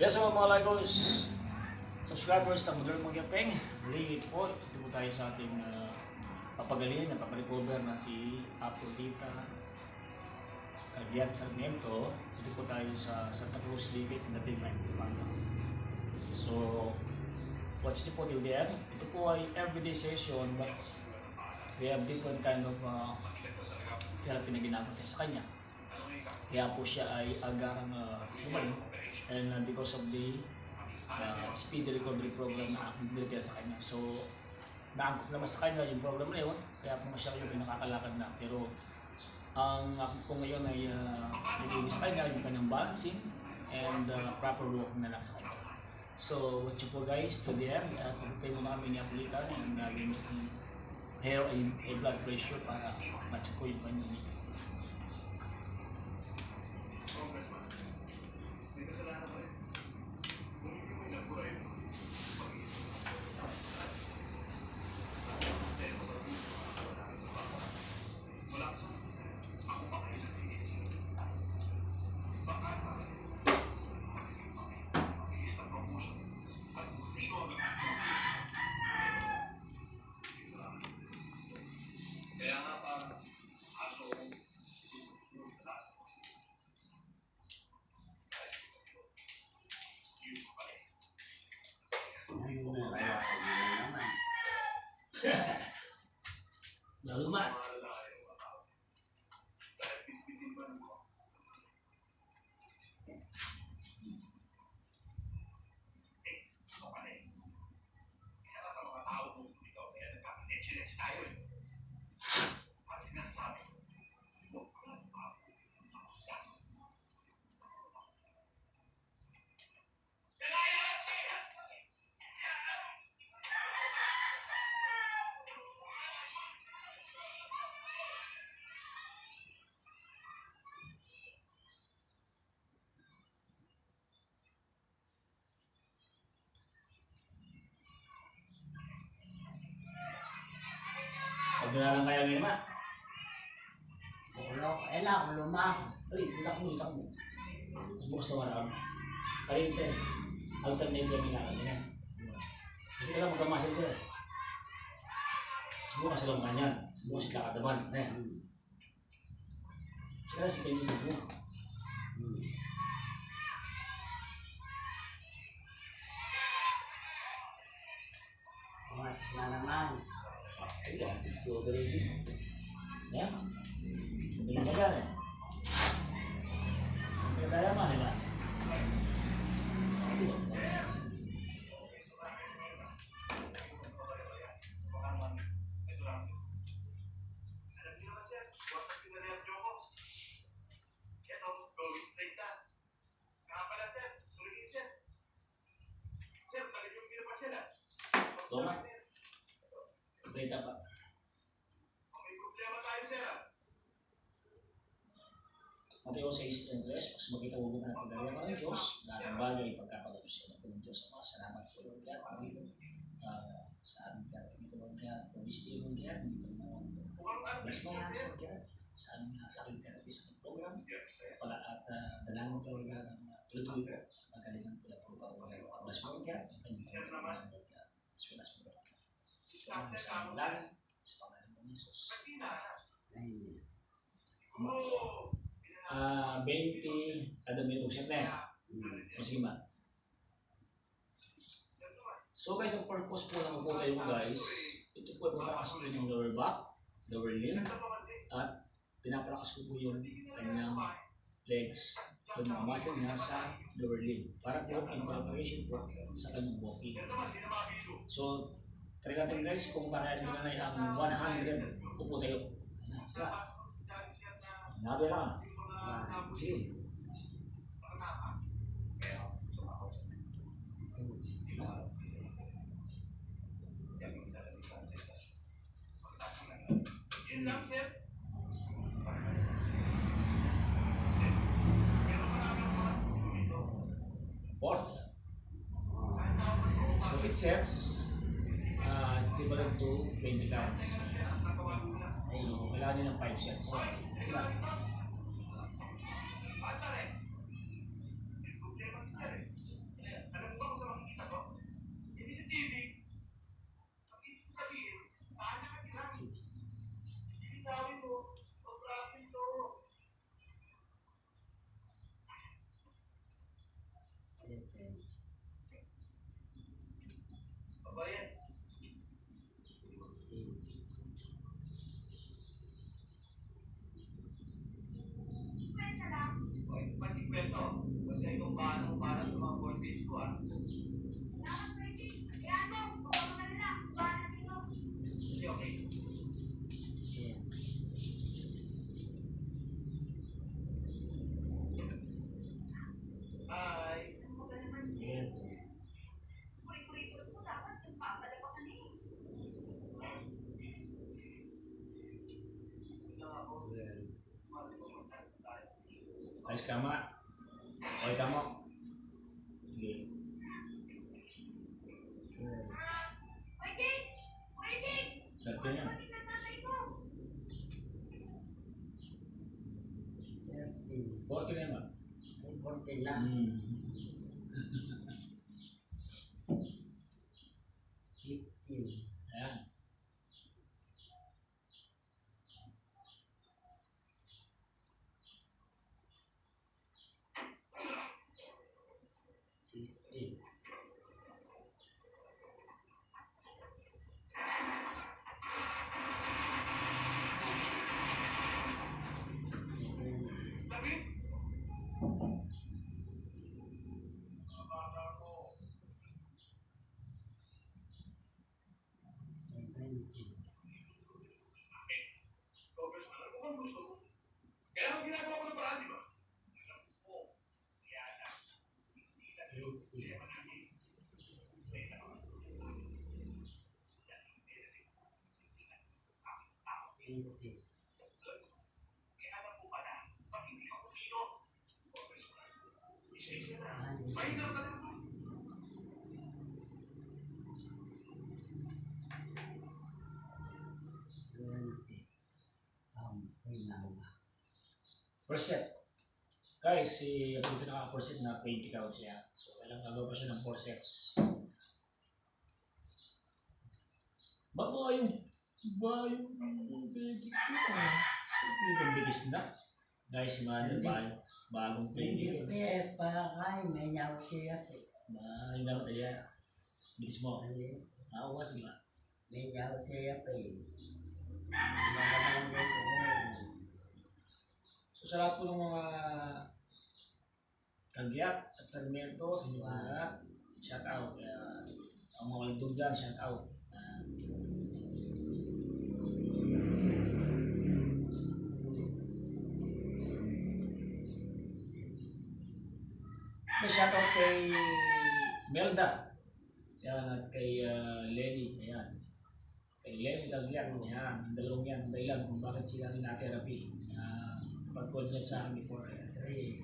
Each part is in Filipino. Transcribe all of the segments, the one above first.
Yes, so mga Lagos subscribers ng Modern Magyapeng, muli po, ito po tayo sa ating papagaling na paparecover na si Aphrodita Cagliat Sarmiento. Ito po tayo sa Santa Cruz, Lipic, Dating Pampanga. So, watch niyo po till the end. Ito po ay everyday session, but we have different kind of therapy na ginagawa sa kanya. Kaya po siya ay agarang gumaling, and because of the speedy recovery program na aking binigyan sa kanya. So, naangkot naman sa kanya yung program na yun, kaya po siya yung nakakalakad na. Pero, ang akin po ngayon ay nagiging sa kanya yung kanyang balancing and proper walking na lang sa kanya. So, watch you po guys to the end. Pagpapay mo na kami ni Aphrodita and we make him hair a blood pressure para ma-check ko yung kanyang ngipin. Lalo man. Huwag na lang kaya ngayon, ma. Enak, lumah. Kali, punta ko sa mo. Subukas naman ako. Kalinte, alternative yung ginagawa niya. Kasi kailangan magkamasin ka. Subukas sa lang kanyan. Subukas sa kakadaman. Kaya si kanina mo. Na naman. Ayan, ito operating. Ayan. Sabi ka dyan eh. Kaya man nila. Toma. Berita pa. Mateo 6:3, mas makita mo na pagdalawa ng Diyos, lahat ng bagay pagkakatapos siya ng Diyos Ama. Salamat po Lord God, Panginoon, sa aming therapy ko Lord God, for this day Lord God, hindi ko naman bless my hands Lord God, sa aming aking therapy sa program, pala at dalangin ko Lord God, ang tuloy ko, magalingan ko lang po Lord bless mo Lord God, ang kanyang pagkakataon Lord God, as well as mo Lord God. Salamat sa aming langit, sa pangalan ng Jesus. Amen. 20 kada minuto siya na yan. O sige ba? So guys, ang purpose po ng upo tayo guys, ito po ay papalakas po yung lower back, lower limb, at pinapalakas ko po yung kanyang legs, yung mga muscle niya sa lower limb, para po in preparation po sa kanyang walking. So, try natin guys kung kakayanin ko na ang 100 upo tayo. Ayan, sila. Nabi na. Sige. So it says equivalent to 20 counts. So kailangan din ng 5 sets. Diba? Ayos kama. Okay ka mo. Sige. 13 yan. 13. 14 yan ba? Ay, 14 na. 15. Ayan. 16. 17. First set. Guys, si Abulita naka-first set na 20 count siya. So, kailangan gagawa pa siya ng 4 sets. Baka yung 20 count. Sige, bilis na. Guys, si Manuel bagong play dito. Hindi, parang may nyaw siya. Hindi naman tayo. Bilis mo. Oo, sige nga. May nyaw siya pa eh. So sa lahat po ng mga kagyat at segmento sa inyo lahat, shout out. Ang mga walintog dyan, shout out. May shout out kay Melda. Yan, at kay Lenny. Ayan. Kay Lenny Gagyat. Ayan. Ang dalawang yan. Ang dahilan kung bakit sila ina-therapy. Pag-coordinate sa akin before. 3.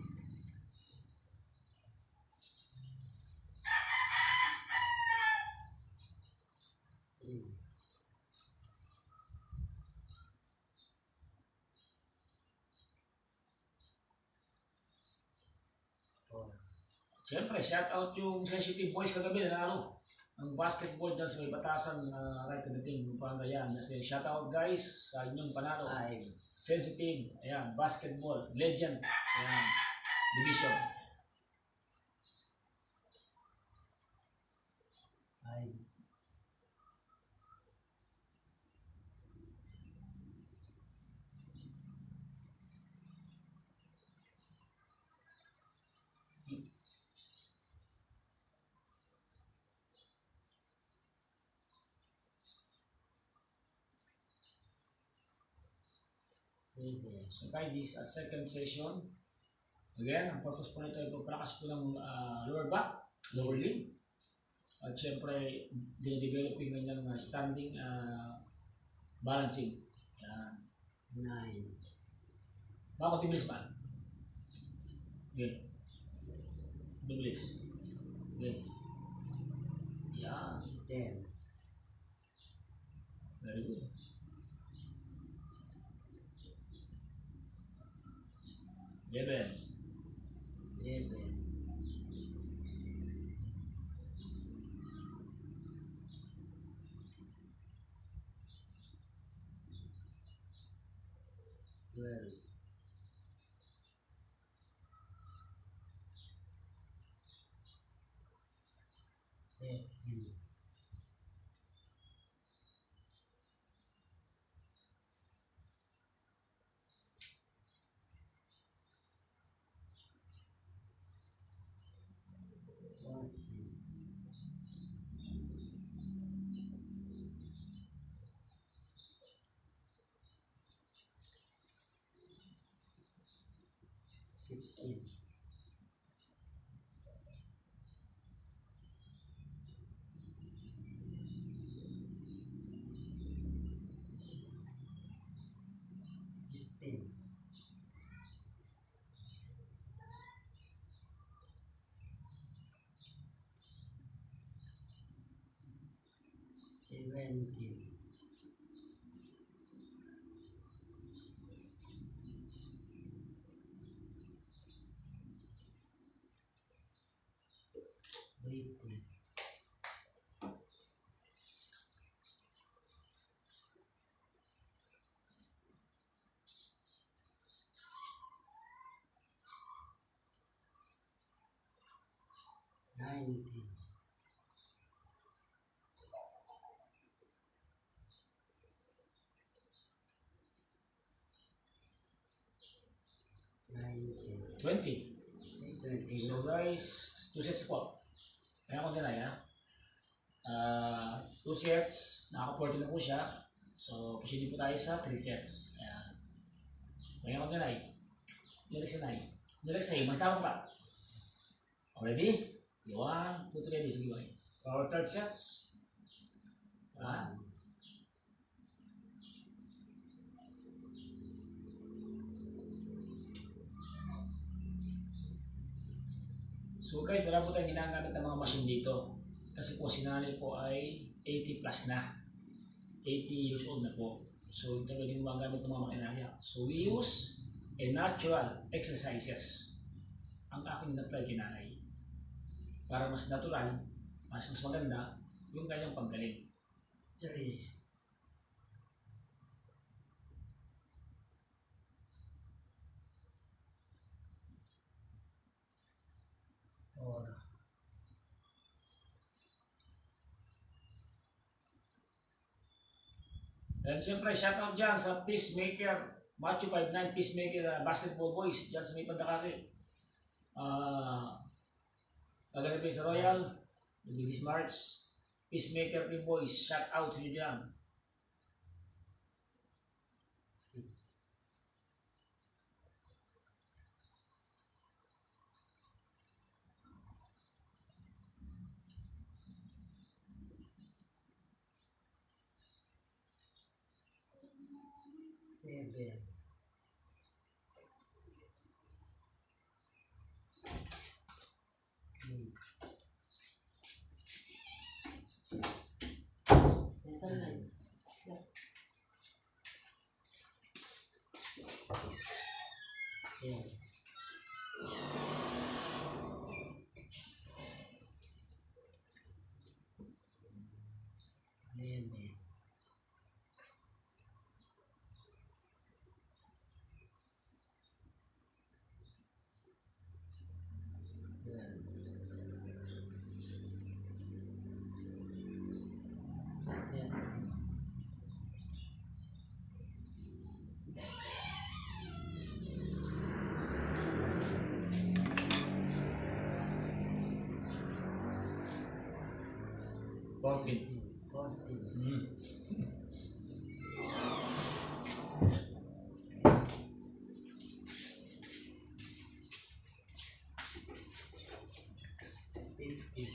4. Siyempre, shout out yung sensitive boys kagabi na nanalo. Ang basketball dyan sa may batasan right to the team. Ayan, shout out guys sa inyong panalo. 5. Sensitive, ayan, basketball, legend, ayan, division. 5. 6. 7. So guys, this is a second session. Again, ang purpose po nito ay pagpalakas po ng lower back, lower leg. At syempre, dinidevelop po yung kanyang standing balancing. Yan. 9. Bakit tibilis ba? Okay. Tibilis. Okay. Yan. 10. Very good. 11. 11. 12. 13. 14. 15. 16. 17. 18. 19. 19. 20. 20 So guys, 2 sets po. Kaya ko dinay ha. 2 sets, nakaka-40 na po siya. So, proceed po tayo sa 3 sets. Ayan. Kaya ko dinay. Relax na tayo. Relax tayo. Mas tama pa. Ready? 1, 2, 3, ready. Sige ba? For third sets. 1. So guys, wala po tayong ginagamit ng mga machine dito. Kasi po si nanay po ay 80 plus na. 80 years old na po. So hindi pwedeng gumagamit ng mga makinarya. So we use a natural exercises. Ang aking in-apply kay nanay. Para mas natural, mas maganda yung kanyang paggaling. 3. 4. And siyempre, shoutout dyan sa Peacemaker, Matthew 5'9", Peacemaker Basketball Boys, dyan sa may Pandakaki. Pagano pa sa Royal, Ladies March, Peacemaker Team Boys, shoutout sa inyo dyan. 6. 7. 8. Ito na. 10. 11. 14. 14. 15.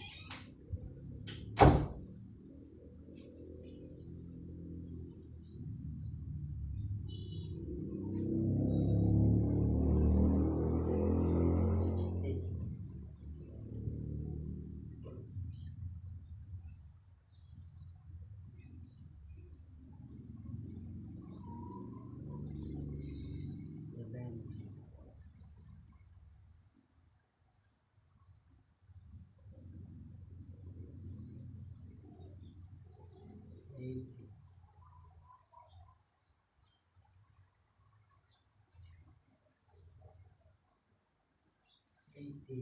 18.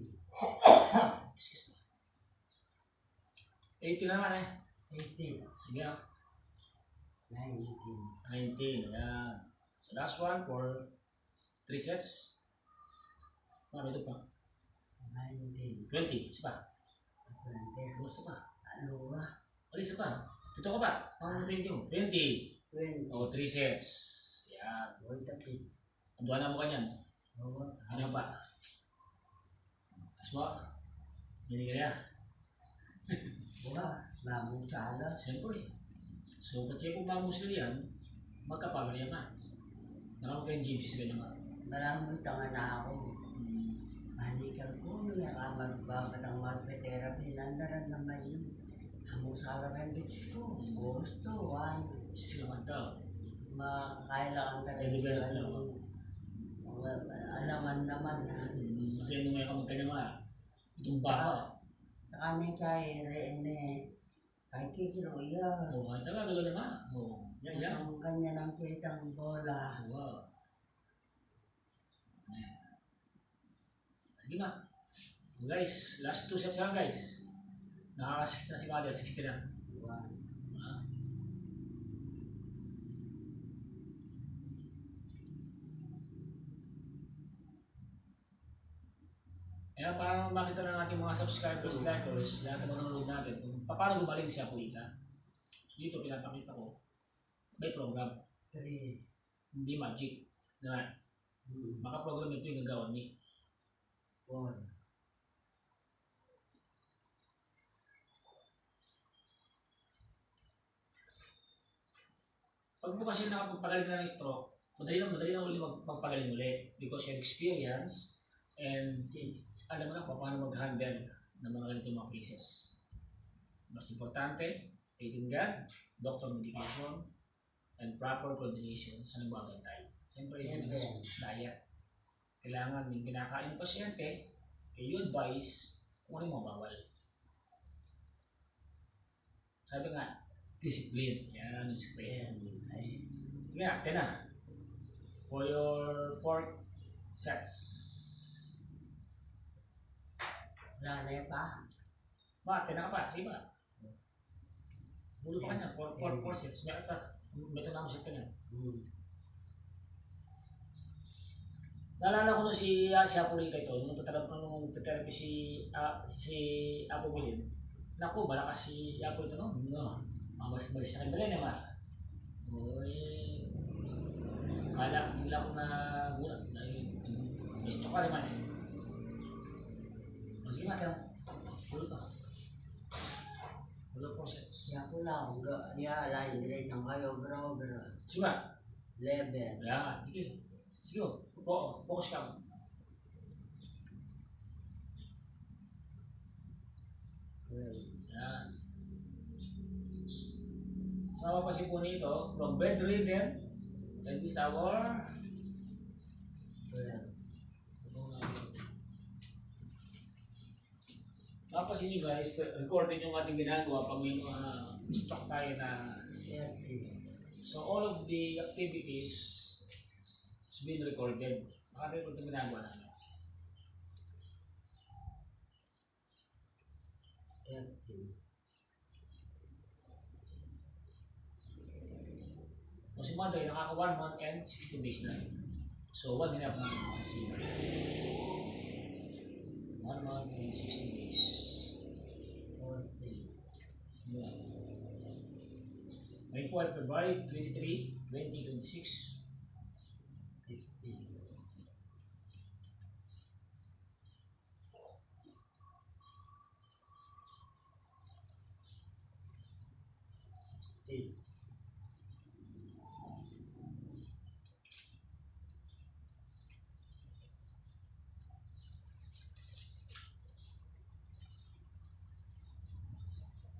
80 naman eh. 18. Sige ah. 19. 19. Ayan. So last one for 3 sets. Ito pa. 19. 20. Isa pa. 20. Isa pa. Ano ba? Isa pa. Ito ka pa. 20 mo. 20. 20. O 3 sets. Ayan. Huwag tapit. Anduan na mo kanyan. Huwag. Ano pa? Asma. Hindi ka niya. Huwag. Mamong sala. Siyempre. So, kasi kung mamusli yan, magkapagal yan ka. Nakam kayong gypsies ganyan ka. Maraming tanga na ako. Manikal ko, may magbabad ang magpe-therapy. Nandaran naman yun. Ang sarap ng bits ko. Gusto, Sige naman to. makakailangan ka rin. Develop lang ako. Alaman naman. Kasi nung may kamag ka naman, itong baka. Saka ni kay Rene, kay Kikiro, yeah. Oo, at saka gano'n naman. Oo, yan, yan. Ang kanya ng kitang bola. Wow. Ayan. Sige na. So guys, last 2 sets lang guys. Nakaka-60 na si Kader, 60 na. One. Ah. Kaya para makita na natin mga subscribers, likers, lahat ng nanonood natin kung paano gumaling si Apolita. So dito pinapakita ko, may program, Three. hindi magic. Naman, maka-program ito yung gagawin ni. Four. Pag mo kasi nakapagpagaling na ng stroke, madali na uli magpagaling uli because you have experience and Six. alam mo na kung paano mag-handle ng mga ganitong mga cases. Mas importante, faith in God, doctor medication, and proper coordination sa nagbabantay. Siyempre yun ang diet. Kailangan yung kinakain ng pasyente, you advise kung ano yung mabawal. Sabi nga, discipline. Yan yung secret. Sige na, 10 na. For your 4 sets. Wala na pa. Ba, 10 na ka pa. Sige ba? Bulo pa kanya. 4 sets. May ito naman set ka niya. Naalala ko nung si Apolita ito, nung tatarapy si Apo Bilin. Naku, malakas si Apolita no? No. Mamas-malis na kay naman. Uy. Kala ko na gulat. Gusto ka naman eh. Sige natin. Bulo ka. Bulo 4 sets. Siya ko lang. Lain diretsang kayo, bro. Sige ba? 11. Yan, sige. Sige, focus ka. Yan. So, mapapansin po nito, from bedridden, that is our 12. mapapansin nyo guys, recording yung ating ginagawa pag may mga stock tayo na 30. so all of the activities is being recorded. Naka-record yung ginagawa namin. 13. So si Mother, nakaka 1 month and 16 days na. So 1 and a half month si Mother. 1 month and 16 days. 14. Yeah. May po ay February 23, 2026. 15. 16.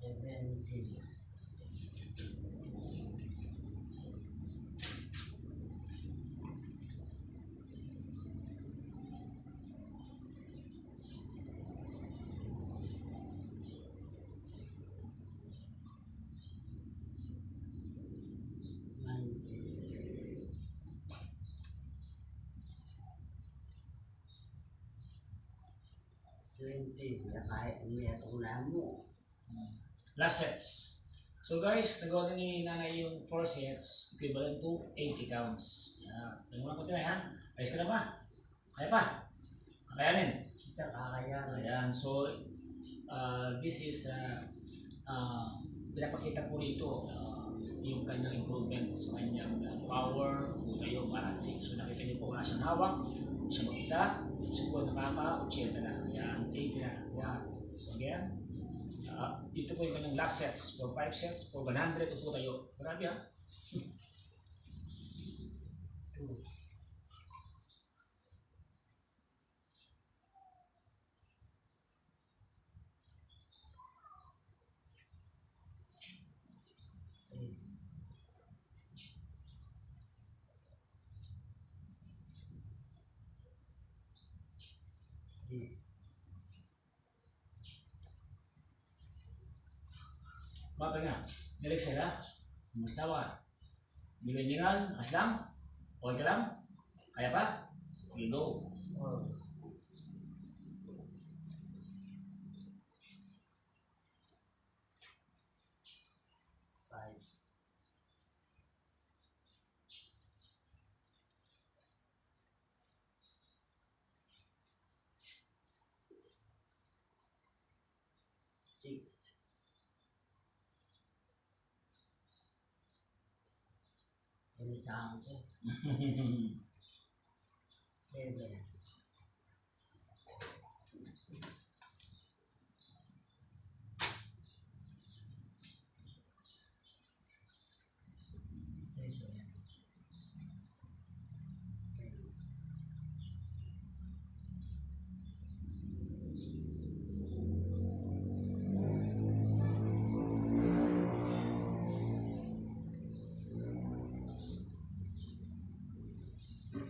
17. 19. 20. May akong lamo. Last sets. So guys, nagawa na ni nanay yung 4 sets, equivalent to 80 counts. Yan. Tingnan mo natin na yan. Ayos ka na ba? Kaya pa? Kakayanin. Kita kakayanin. Ayan. So, this is, pinapakita ko rito yung kanyang improvements, kanyang power, tayo, balancing. So nakita niyo po wala siyang hawak, siya mag-isa, siya po nakaka-80 na. Ayan, 80 na. Ayan. So again, dito po yung kanyang last sets, for 5 sets, for 100, uso tayo. Grabe ha. 2. Mapa nga. Nilik sila. Mas tawa. Bilingan, as lang. Okay ka lang? Kaya pa? Sige, go. Oh. 5. 6. 5. 7. 7.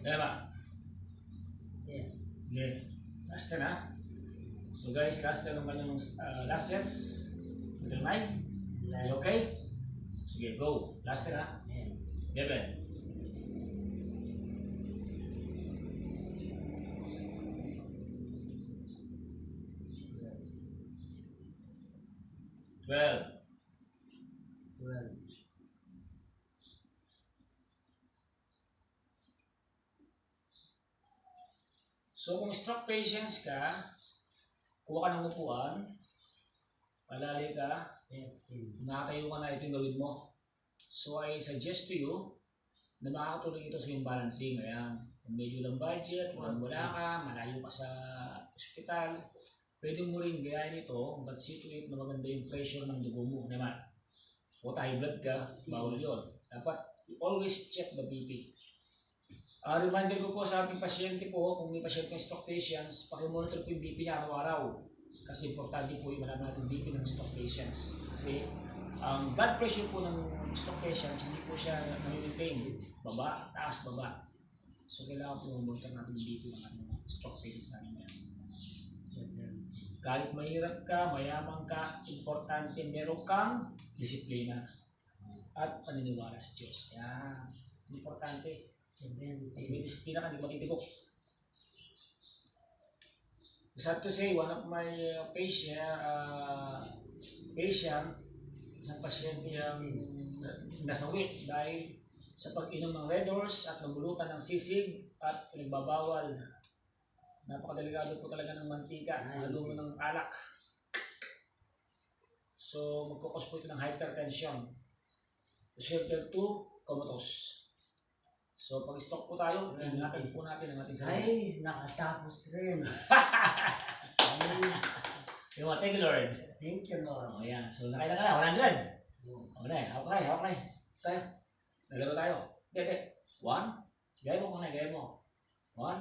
Kaya ba? Yeah. Okay. Last 10 ha. So guys, last 10 ang kanyang last sets. Middle 9. Are you okay? Sige, go. Last 10 ha. 11. 12. 12. So kung stroke patients ka, kuha ka ng upuan, palali ka, 13. nakatayo ka na, ito yung gawin mo. So I suggest to you na makakatulong ito sa yung balancing. Ayan, kung medyo lang budget, wala ka, malayo ka sa ospital, pwede mo rin gayahin ito, but see to it na maganda yung pressure ng dugo mo. Naman, o high blood ka, bawal yun. Dapat always check the BP. Reminder ko po sa ating pasyente po, kung may pasyente ng stroke patients, pakimonitor po yung BP niya araw-araw. Kasi importante po yung malaman natin BP ng stroke patients. Kasi ang blood pressure po ng stroke patients, hindi po siya nami-maintain. Baba, taas, baba. So kailangan po monitor natin yung BP ng ating stroke patients natin yan. Kahit mahirap ka, mayaman ka, importante meron kang disiplina at paniniwala sa Diyos. Yan. Importante. May disiplina ka, hindi matitigok. Sad to say, one of my isang pasyente ang nasawi dahil sa pag-inom ng Red Horse at nabulutan ng sisig at pinagbabawal. Napakadelikado po talaga ng mantika, halo mo ng alak. So, magkukos po ito ng hypertension. Shelter 2, comatose. So, pag stop po tayo, ingatan po natin ang ating sarili. Ay, nakatapos rin. Yung thank you, Lord. Thank you, Lord. O yan, so nakailan ka na, 100. O na, hawak na. Tayo. Nalaro tayo. Hindi. 1. Gaya mo muna, gaya mo. 1.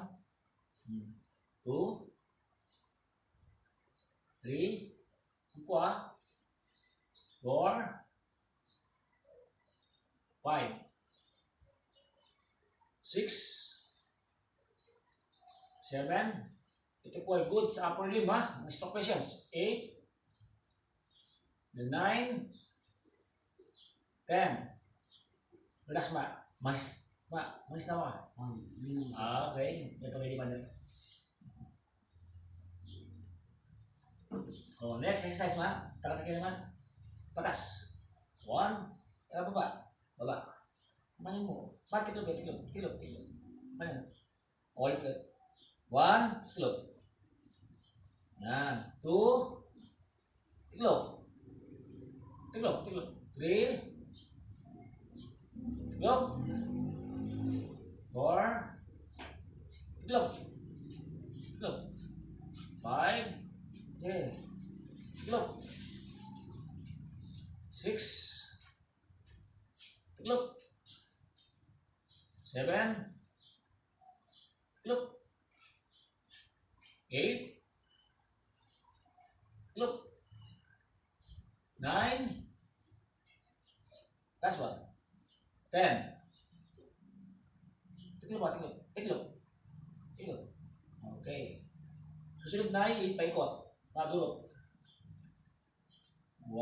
2. 3. Upo 4. 5. 6, 7, ito po ay good sa upper limb ha, mga stroke patients. 8, 9, 10. Relax mas na mo. Okay, ito pwede pa din. Oh, next exercise tara kayo naman. Patas. 1, baba. Manin mo. Bakit tilog. Manin. Okay, tilog. 1, tilog. Yan. 2, tilog. 3, tilog. 4, tilog. 5, tilog. 6, tilog. 7, tilog. 8, tilog. 9, last one. 10. Tilog. Okay. Susunod na ay paikot. Padulot. 1.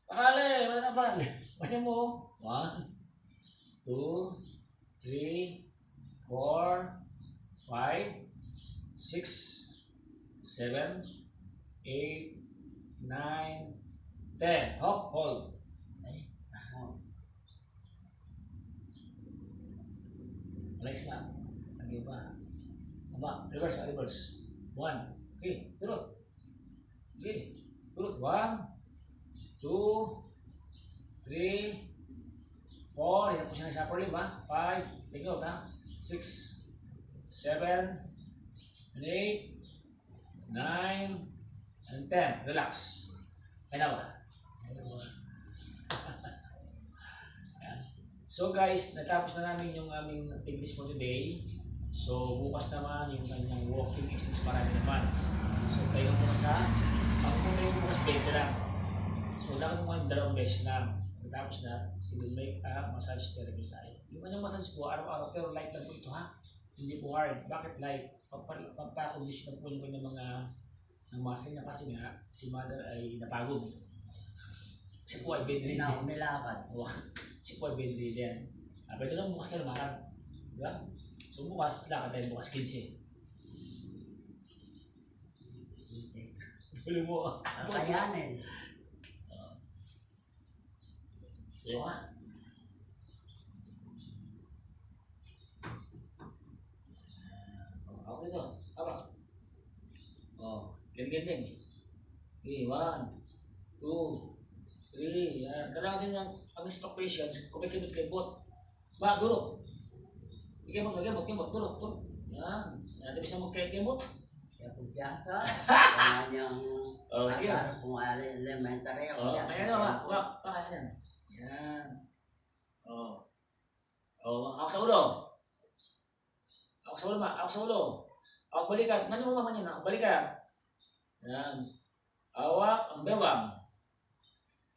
Pakali, wala na pa. Manya mo. 1, 2, 3, 4, 5, 6, 7, 8, 9, 10. Hop, hold. Ay, ako. Relax na. Lagi pa. Aba, reverse na, reverse. 1. Okay, turut. Okay, turut. 1, 2, 3, 4. Yan po siya sa upper limb ha. 5. Take note ha. 6, 7, 8, 9, and 10. Relax. Kaya na ba? Ayan. So guys, natapos na namin yung aming activities for today. So bukas naman yung kanyang walking is marami naman. So tayo muna sa pagpunta yung bukas 20 lang. So dapat mo yung 2 beses lang. Tapos na, we will make a massage therapy tayo. Yung kanyang massage po araw-araw pero light lang po ito ha. Hindi po hard. Bakit light? Pagpa-condition na po yung kanyang mga ng muscle niya kasi nga si mother ay napagod. Siya po ay Hindi na ako bedridden. nilakad. Siya po ay bedridden. Pwede lang bukas ka lumakad. Diba? So bukas, lakad tayo bukas 15. Huli mo. Kakayanin. Sige nga. Ako dito. Habang. Ganyan. Okay, 1, 2, 3. Yan. Kailangan din ang stock patients. Kung may kimot. Ba, duro. Kimot. Duro. Yan. Yan. Bisa mo kimot. Kaya kung piyasa, kaya niyang Sige. kung elementary ako. Kaya na. Pakaya yan. Yan. Ako sa ulo. Ako balikan. Ano mo naman yan? Ako balikan. Yan. Awak ang bewang.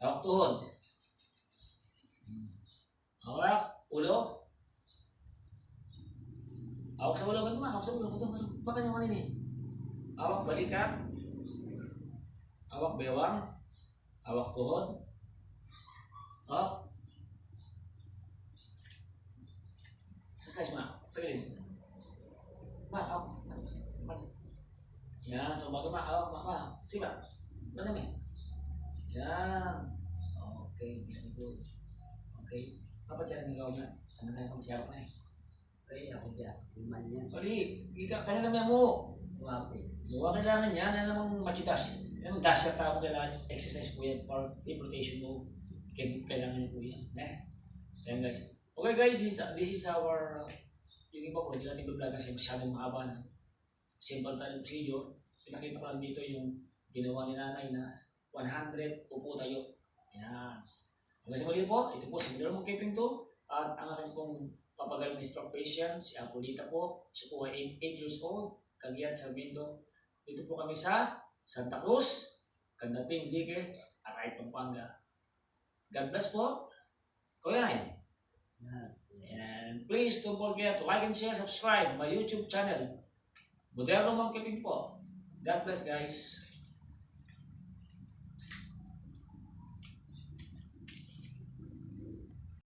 Awak tuhod. Awak ulo. Awak sa ulo. Ganito. Baka nyo kanina eh. Awak balikan. Awak bewang. Awak tuhod. Awak. Exercise ma. Sige. Ma, awak. Yan, so bago ma. Sige ba? Ano na Yan. Okay, very good. Okay. Papatsyaran ng gawin na. Ano tayo papatsyaran na eh. Kaya ako piyasa. Iman yan. Bali, kaya naman mo. Wapi. Gawa kailangan yan. Yan namang machitas. Yan namang dash na tao kailangan. Exercise po yan for deep rotation mo. Kailangan niyo po yan. Yan guys. Okay guys, this is our yung iba po, hindi natin vlog kasi masyadong mahaba na. Simple tayo ng procedure. Pinakita ko lang dito yung ginawa ni nanay na 100 upo tayo. Yan. Hanggang sa muli po, ito po si Miller Mongkeping 2 at ang aking pong papagaling na stroke patient, si Apolita po. Siya po ay 8 years old, Cagayan, Sarmiento. Dito po kami sa Santa Cruz, Candaping, Dique, Aray, Pampanga. God bless po. Kuya Nay. And please don't forget to like and share, subscribe my YouTube channel. Moderno Mongkeping po. God bless guys.